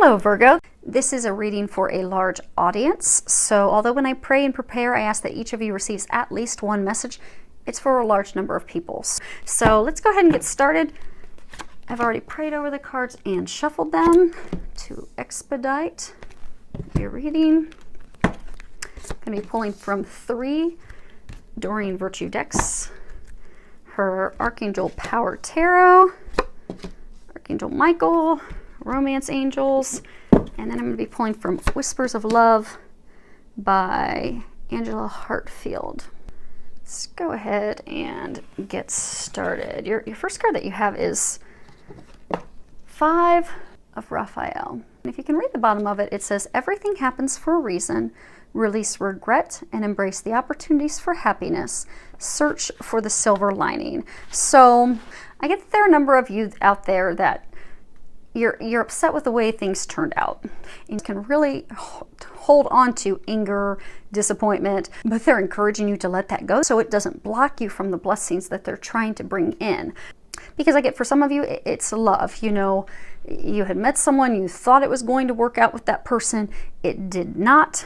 Hello, Virgo. This is a reading for a large audience. So although when I pray and prepare, I ask that each of you receives at least one message, it's for a large number of people. So let's go ahead and get started. I've already prayed over the cards and shuffled them to expedite your reading. I'm going to be pulling from 3 Doreen Virtue decks. Her Archangel Power Tarot, Archangel Michael, Romance Angels, and then I'm going to be pulling from Whispers of Love by Angela Hartfield. Let's go ahead and get started. Your first card that you have is 5 of Raphael. And if you can read the bottom of it, it says, everything happens for a reason. Release regret and embrace the opportunities for happiness. Search for the silver lining. So I get that there are a number of you out there that you're upset with the way things turned out. And you can really hold on to anger, disappointment, but they're encouraging you to let that go so it doesn't block you from the blessings that they're trying to bring in. Because I get for some of you, it's love. You know, you had met someone, you thought it was going to work out with that person. It did not.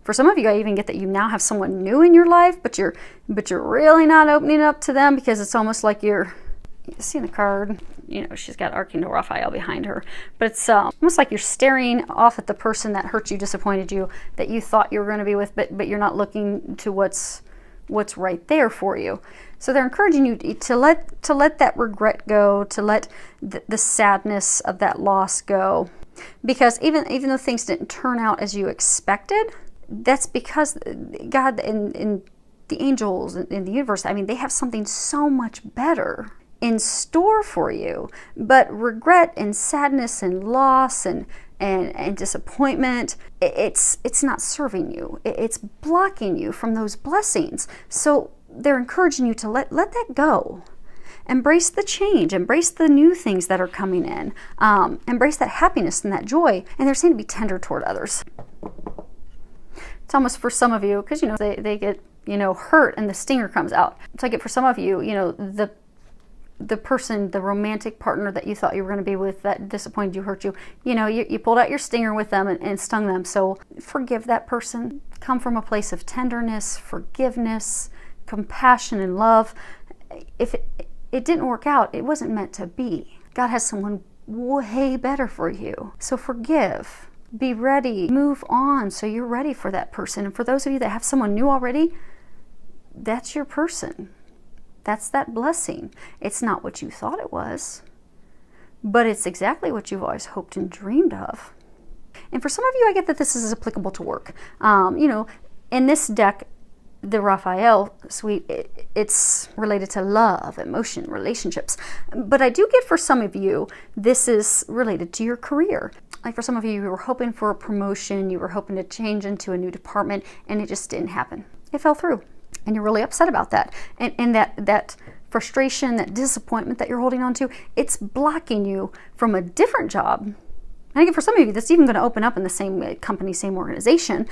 For some of you, I even get that you now have someone new in your life, but you're really not opening up to them because it's almost like you're seeing the card. You know, she's got Archangel Raphael behind her, but it's almost like you're staring off at the person that hurt you, disappointed you, that you thought you were going to be with, but you're not looking to what's right there for you. So they're encouraging you to let that regret go, to let the sadness of that loss go, because even though things didn't turn out as you expected, that's because God and the angels in the universe, I mean, they have something so much better in store for you. But regret and sadness and loss and disappointment, it's not serving you. It's blocking you from those blessings. So they're encouraging you to let that go. Embrace the change. Embrace the new things that are coming in. Embrace that happiness and that joy. And they're saying to be tender toward others. It's almost for some of you, because, you know, they get, you know, hurt and the stinger comes out. So I get for some of you, you know, the person, the romantic partner that you thought you were going to be with that disappointed you, hurt you, you know, you pulled out your stinger with them and stung them. So forgive that person. Come from a place of tenderness, forgiveness, compassion, and love. If it didn't work out, it wasn't meant to be. God has someone way better for you. So forgive. Be ready, move on so you're ready for that person. And for those of you that have someone new already, that's your person. That's that blessing. It's not what you thought it was, but it's exactly what you've always hoped and dreamed of. And for some of you, I get that this is applicable to work. You know, in this deck, the Raphael suite, it's related to love, emotion, relationships. But I do get for some of you, this is related to your career. Like for some of you were hoping for a promotion, you were hoping to change into a new department, and it just didn't happen. It fell through. And you're really upset about that. And that frustration, that disappointment that you're holding on to, it's blocking you from a different job. And again, for some of you, that's even going to open up in the same company, same organization.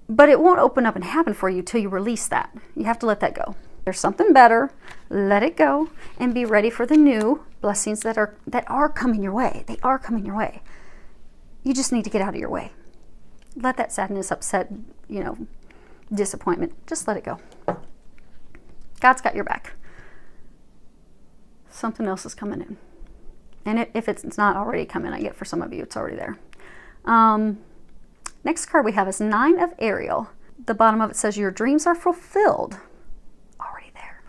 But it won't open up and happen for you till you release that. You have to let that go. There's something better. Let it go and be ready for the new blessings that are coming your way. They are coming your way. You just need to get out of your way. Let that sadness, upset, you know, disappointment, just let it go. God's got your back. Something else is coming in. And if it's not already coming, I get for some of you, it's already there. Next card we have is 9 of Ariel. The bottom of it says, your dreams are fulfilled. Already there.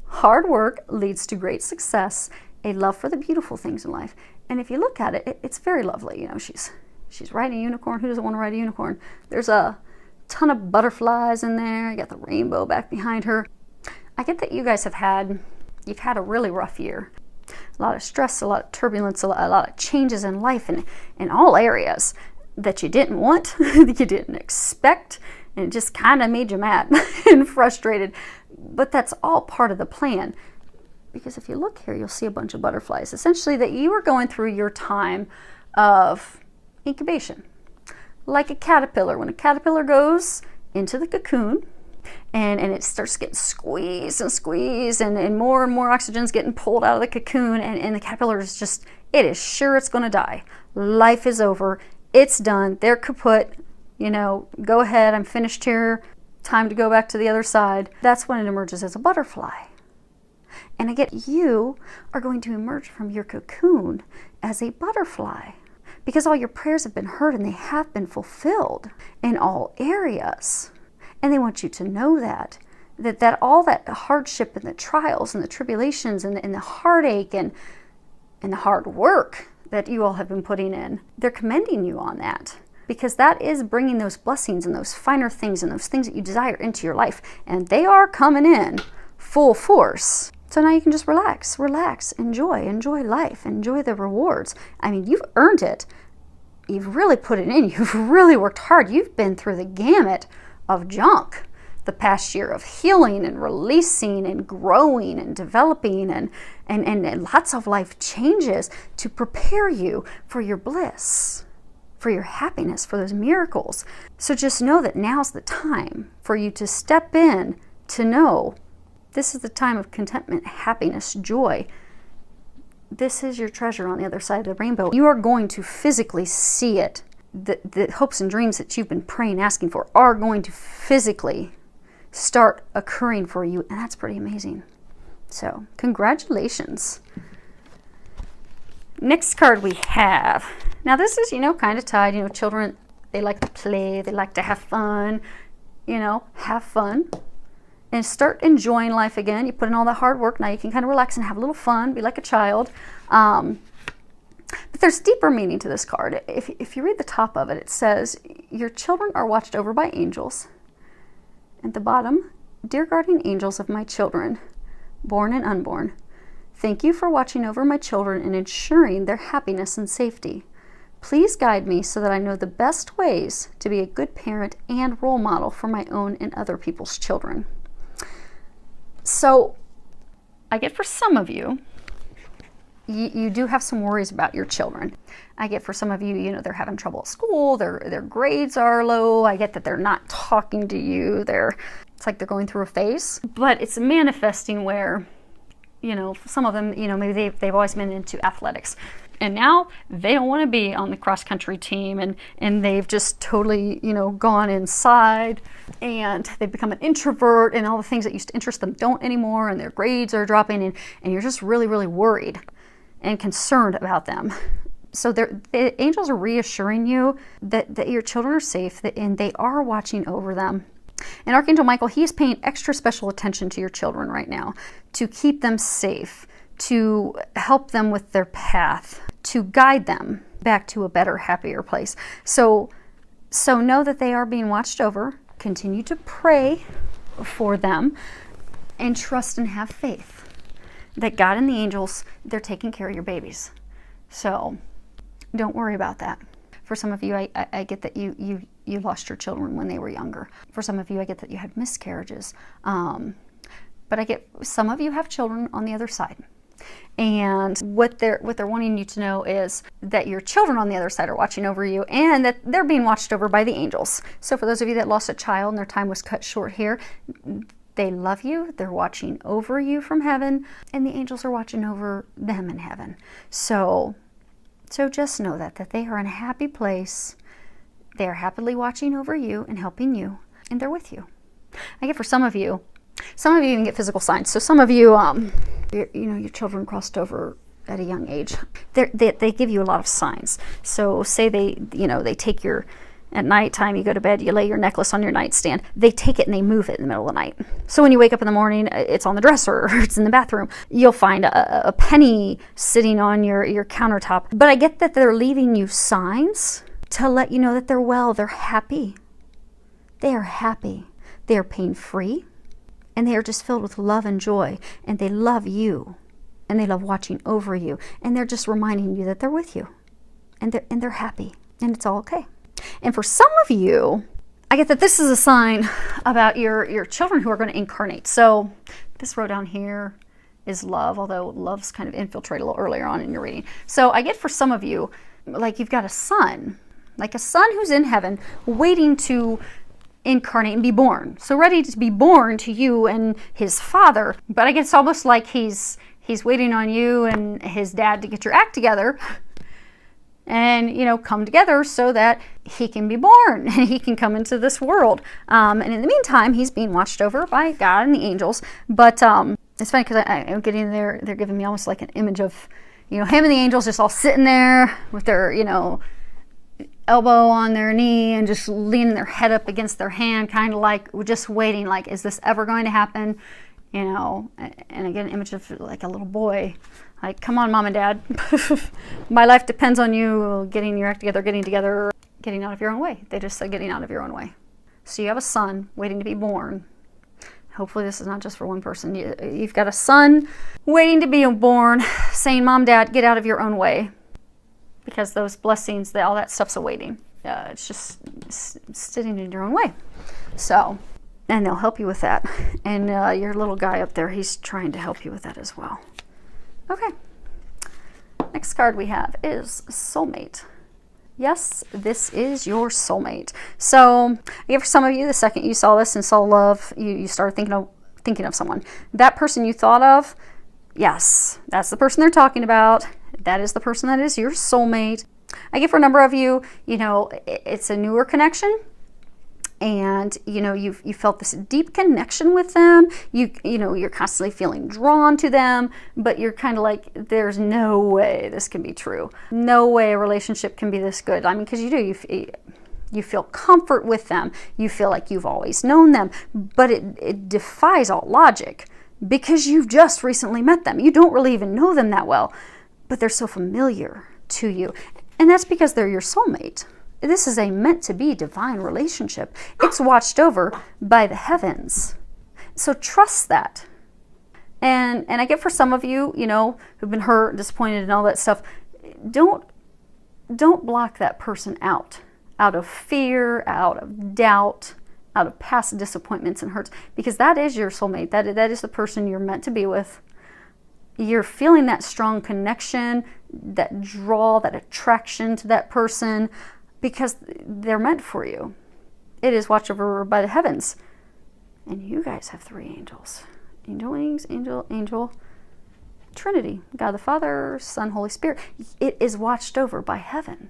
Hard work leads to great success, a love for the beautiful things in life. And if you look at it, it's very lovely. You know, she's riding a unicorn. Who doesn't want to ride a unicorn? There's a ton of butterflies in there. You got the rainbow back behind her. I get that you guys you've had a really rough year. A lot of stress, a lot of turbulence, a lot of changes in life in all areas that you didn't want, that you didn't expect, and it just kind of made you mad and frustrated. But that's all part of the plan. Because if you look here, you'll see a bunch of butterflies. Essentially, that you are going through your time of incubation. Like a caterpillar. When a caterpillar goes into the cocoon and it starts getting squeezed and more oxygen's getting pulled out of the cocoon, and the caterpillar is just it is sure it's going to die. Life is over. It's done. They're kaput. You know, go ahead. I'm finished here. Time to go back to the other side. That's when it emerges as a butterfly. And again, you are going to emerge from your cocoon as a butterfly because all your prayers have been heard and they have been fulfilled in all areas. And they want you to know that all that hardship and the trials and the tribulations and the heartache and the hard work that you all have been putting in, they're commending you on that. Because that is bringing those blessings and those finer things and those things that you desire into your life. And they are coming in full force. So now you can just relax, enjoy life, enjoy the rewards. I mean, you've earned it. You've really put it in. You've really worked hard. You've been through the gamut of junk the past year of healing and releasing and growing and developing and lots of life changes to prepare you for your bliss, for your happiness, for those miracles. So just know that now's the time for you to step in, to know this is the time of contentment, happiness, joy. This is your treasure on the other side of the rainbow. You are going to physically see it. The hopes and dreams that you've been praying, asking for are going to physically start occurring for you. And that's pretty amazing. So congratulations. Next card we have. Now this is, kind of tied. Children, they like to play. They like to have fun. Have fun. And start enjoying life again. You put in all that hard work. Now you can kind of relax and have a little fun. Be like a child. But there's deeper meaning to this card. If you read the top of it, it says, your children are watched over by angels. At the bottom, dear guardian angels of my children, born and unborn, thank you for watching over my children and ensuring their happiness and safety. Please guide me so that I know the best ways to be a good parent and role model for my own and other people's children. So, I get for some of you, you do have some worries about your children. I get for some of you, they're having trouble at school, their grades are low. I get that they're not talking to you. It's like they're going through a phase. But it's manifesting where, some of them, maybe they've always been into athletics. And now they don't want to be on the cross-country team, and they've just totally, gone inside, and they've become an introvert, and all the things that used to interest them don't anymore, and their grades are dropping, and you're just really, really worried and concerned about them. So the angels are reassuring you that your children are safe, and they are watching over them. And Archangel Michael, he is paying extra special attention to your children right now to keep them safe, to help them with their path, to guide them back to a better, happier place. So know that they are being watched over. Continue to pray for them and trust and have faith that God and the angels, they're taking care of your babies. So don't worry about that. For some of you, I get that you lost your children when they were younger. For some of you, I get that you had miscarriages. But I get some of you have children on the other side. And what they're wanting you to know is that your children on the other side are watching over you, and that they're being watched over by the angels. So for those of you that lost a child and their time was cut short here, they love you, they're watching over you from heaven, and the angels are watching over them in heaven. So just know that they are in a happy place. They are happily watching over you and helping you, and they're with you. I get for some of you even get physical signs. So some of you, your children crossed over at a young age. They give you a lot of signs. So say they take your, at nighttime you go to bed, you lay your necklace on your nightstand. They take it and they move it in the middle of the night. So when you wake up in the morning, it's on the dresser or it's in the bathroom. You'll find a penny sitting on your countertop. But I get that they're leaving you signs to let you know that they're well, they're happy. They are happy. They are pain-free. And they are just filled with love and joy. And they love you. And they love watching over you. And they're just reminding you that they're with you. And they're happy. And it's all okay. And for some of you, I get that this is a sign about your children who are going to incarnate. So this row down here is love, although love's kind of infiltrated a little earlier on in your reading. So I get for some of you, like you've got a son, like a son who's in heaven waiting to incarnate and be born. So ready to be born to you and his father. But I guess it's almost like he's he's waiting on you and his dad to get your act together and, you know, come together so that he can be born and he can come into this world. And in the meantime, he's being watched over by God and the angels. But it's funny because I'm getting there, they're giving me almost like an image of, you know, him and the angels just all sitting there with their, you know, elbow on their knee and just leaning their head up against their hand, kind of like just waiting, like, is this ever going to happen? You know, and I get an image of like a little boy, like, come on, mom and dad, my life depends on you getting your act together, getting out of your own way. They just said getting out of your own way. So you have a son waiting to be born. Hopefully this is not just for one person. You've got a son waiting to be born, saying, mom, dad, get out of your own way. Because those blessings, all that stuff's awaiting. It's just sitting in your own way. So, and they'll help you with that. And your little guy up there, he's trying to help you with that as well. Okay. Next card we have is Soulmate. Yes, this is your soulmate. So, for some of you, the second you saw this and saw love, you started thinking of someone. That person you thought of, yes, that's the person they're talking about. That is the person that is your soulmate. I get for a number of you, you know, it's a newer connection. And, you know, you felt this deep connection with them. You know, you're constantly feeling drawn to them, but you're kind of like, there's no way this can be true. No way a relationship can be this good. I mean, because you feel comfort with them. You feel like you've always known them, but it defies all logic because you've just recently met them. You don't really even know them that well, but they're so familiar to you. And that's because they're your soulmate. This is a meant-to-be divine relationship. It's watched over by the heavens. So trust that. And I get for some of you, you know, who've been hurt, disappointed, and all that stuff, don't block that person out of fear, out of doubt, out of past disappointments and hurts, because that is your soulmate. That is the person you're meant to be with. You're feeling that strong connection, that draw, that attraction to that person, because they're meant for you. It is watched over by the heavens. And you guys have 3 angels. Angel wings, angel, Trinity. God the Father, Son, Holy Spirit. It is watched over by heaven.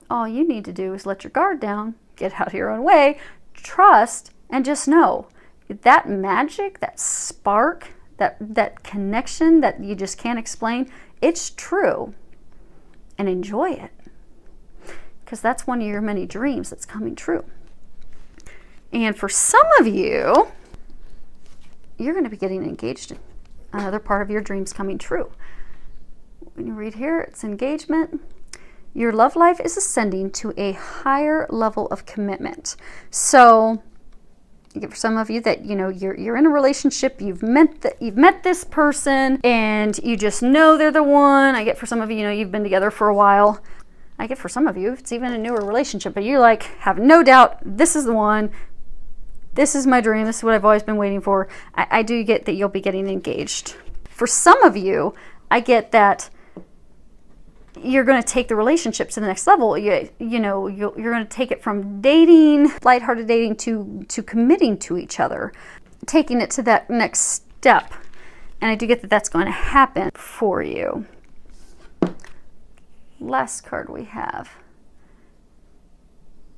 All you need to do is let your guard down, get out of your own way, trust, and just know that magic, that spark, that connection that you just can't explain, it's true. And enjoy it. Because that's one of your many dreams that's coming true. And for some of you, you're going to be getting engaged. Another part of your dreams coming true. When you read here, it's engagement. Your love life is ascending to a higher level of commitment. So, for some of you that, you know, you're in a relationship, you've met this person, and you just know they're the one. I get for some of you, you know, you've been together for a while. I get for some of you, it's even a newer relationship, but you like have no doubt this is the one. This is my dream. This is what I've always been waiting for. I do get that you'll be getting engaged. For some of you, I get that you're going to take the relationship to the next level. You're going to take it from dating, lighthearted dating, to committing to each other, taking it to that next step. And I do get that that's going to happen for you. Last card we have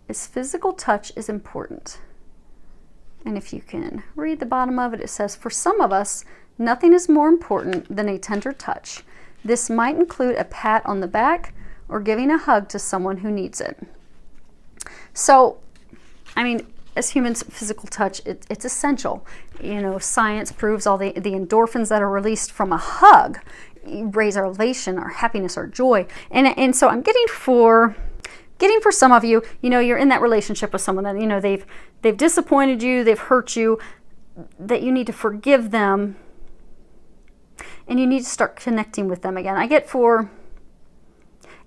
is physical touch is important. And if you can read the bottom of it, it says, for some of us, nothing is more important than a tender touch. This might include a pat on the back or giving a hug to someone who needs it. So, I mean, as humans, physical touch, it's essential. You know, science proves all the endorphins that are released from a hug raise our elation, our happiness, our joy. And so I'm getting for some of you, you know, you're in that relationship with someone that, you know, they've disappointed you, they've hurt you, that you need to forgive them, and you need to start connecting with them again. I get for,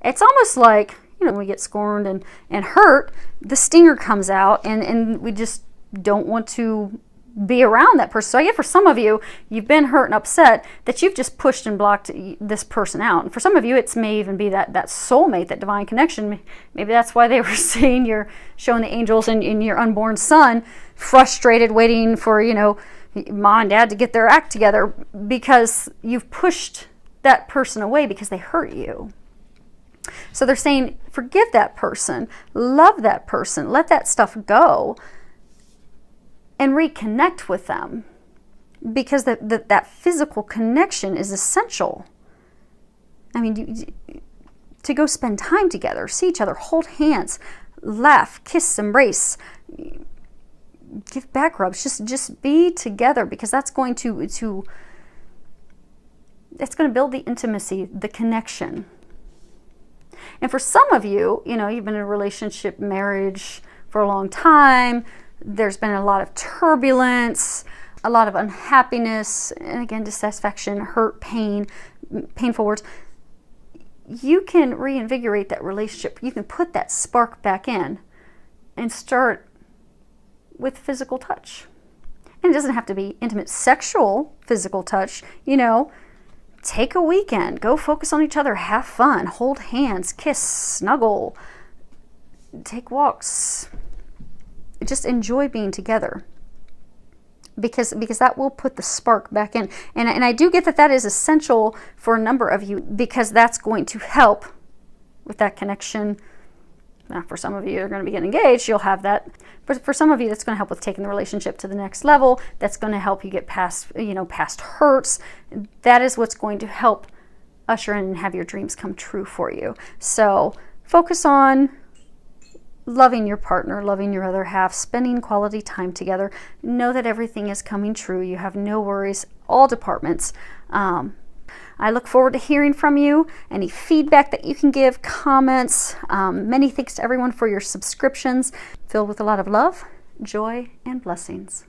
it's almost like, you know, when we get scorned and hurt, the stinger comes out, and we just don't want to be around that person. So I get for some of you, you've been hurt and upset that you've just pushed and blocked this person out. And for some of you, it may even be that soulmate, that divine connection. Maybe that's why they were saying you're showing the angels and your unborn son frustrated, waiting for, you know, mom and dad to get their act together because you've pushed that person away because they hurt you. So they're saying, forgive that person, love that person, let that stuff go, and reconnect with them, because that physical connection is essential. I mean, to go spend time together, see each other, hold hands, laugh, kiss, embrace, give back rubs, just be together, because that's going to it's going to build the intimacy, the connection. And for some of you, you've been in a relationship, marriage for a long time. There's been a lot of turbulence, a lot of unhappiness, and again, dissatisfaction, hurt, pain, painful words. You can reinvigorate that relationship. You can put that spark back in and start with physical touch. And it doesn't have to be intimate sexual physical touch. Take a weekend, go focus on each other, have fun, hold hands, kiss, snuggle, take walks. Just enjoy being together, because that will put the spark back in. And I do get that is essential for a number of you, because that's going to help with that connection. Now, for some of you are going to be getting engaged, you'll have that. But for some of you, that's going to help with taking the relationship to the next level. That's going to help you get past hurts. That is what's going to help usher in and have your dreams come true for you. So focus on loving your partner, loving your other half, spending quality time together. Know that everything is coming true. You have no worries, all departments. I look forward to hearing from you. Any feedback that you can give, comments. Many thanks to everyone for your subscriptions, filled with a lot of love, joy, and blessings.